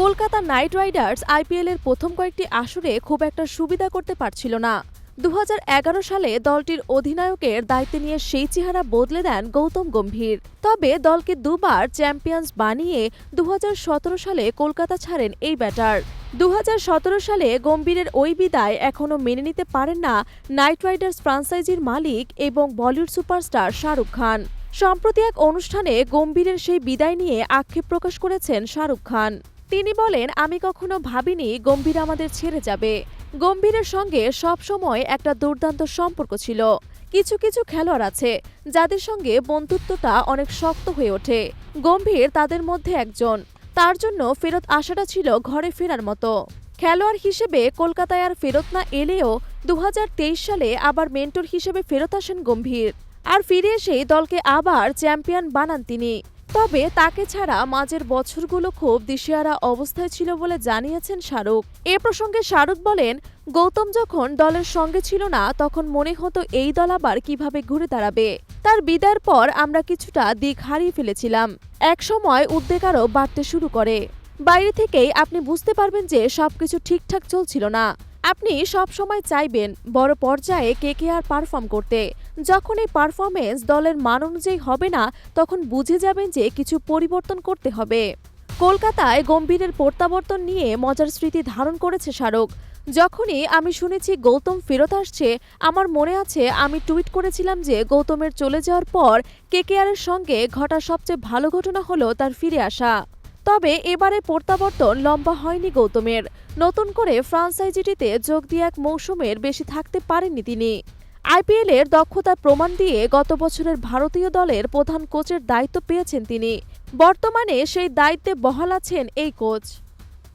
Kolkata night Riders আইপিএলের প্রথম কয়েকটি আসরে খুব একটা সুবিধা করতে পারছিল না। ২০১১ সালে দলটির অধিনায়কের দায়িত্ব নিয়ে সেই চেহারা বদলে দেন গৌতম গম্ভীর। তবে দলকে দুবার চ্যাম্পিয়ন্স বানিয়ে ২০১৭ সালে কলকাতা ছাড়েন এই ব্যাটার। ২০১৭ সালে গম্ভীরের ওই বিদায় এখনও মেনে নিতে পারেন না নাইট রাইডার্স ফ্রাঞ্চাইজির মালিক এবং বলিউড সুপারস্টার শাহরুখ খান। সম্প্রতি এক অনুষ্ঠানে গম্ভীরের সেই বিদায় নিয়ে আক্ষেপ প্রকাশ করেছেন শাহরুখ খান। তিনি বলেন, আমি কখনো ভাবিনি গম্ভীর আমাদের ছেড়ে যাবে। গম্ভীরের সঙ্গে সব সময় একটা দুর্দান্ত সম্পর্ক ছিল। কিছু কিছু খেলোয়াড় আছে যাদের সঙ্গে বন্ধুত্বটা অনেক শক্ত হয়ে ওঠে। গম্ভীর তাদের মধ্যে একজন। তার জন্য ফেরত আসাটা ছিল ঘরে ফেরার মতো। খেলোয়াড় হিসেবে কলকাতায় আর ফেরত না এলেও ২০২৩ সালে আবার মেন্টর হিসেবে ফেরত আসেন গম্ভীর। আর ফিরে এসেই দলকে আবার চ্যাম্পিয়ন বানান তিনি। তবে তাকে ছাড়া মাঝের বছরগুলো খুব দিশেহারা অবস্থায় ছিল বলে জানিয়েছেন শাহরুখ। এ প্রসঙ্গে শাহরুখ বলেন, গৌতম যখন দলের সঙ্গে ছিল না তখন মনে হতো এই দল আবার কিভাবে ঘুরে দাঁড়াবে। তার বিদায়ের পর আমরা কিছুটা দিক হারিয়ে ফেলেছিলাম। এক সময় উদ্বেগ আরও বাড়তে শুরু করে। বাইরে থেকেই আপনি বুঝতে পারবেন যে সবকিছু ঠিকঠাক চলছিল না। আপনি সব সময় চাইবেন বড় পর্যায়ে কেকেআর পারফর্ম করতে। যখন এই পারফরমেন্স দলের মান অনুযায়ী হবে না তখন বুঝে যাবেন যে কিছু পরিবর্তন করতে হবে। কলকাতায় গম্ভীরের প্রত্যাবর্তন নিয়ে মজার স্মৃতি ধারণ করেছে শাহরুখ। যখনই আমি শুনেছি গৌতম ফেরত আসছে, আমার মনে আছে আমি টুইট করেছিলাম যে গৌতমের চলে যাওয়ার পর কেকেআরের সঙ্গে ঘটা সবচেয়ে ভালো ঘটনা হলো তার ফিরে আসা। তবে এবারে প্রত্যাবর্তন লম্বা হয়নি গৌতমের। নতুন করে ফ্রাঞ্চাইজিটিতে যোগ দিয়ে এক মৌসুমের বেশি থাকতে পারেননি তিনি। আইপিএলের দক্ষতার প্রমাণ দিয়ে গত বছরের ভারতীয় দলের প্রধান কোচের দায়িত্ব পেয়েছেন তিনি। বর্তমানে সেই দায়িত্বে বহাল আছেন এই কোচ।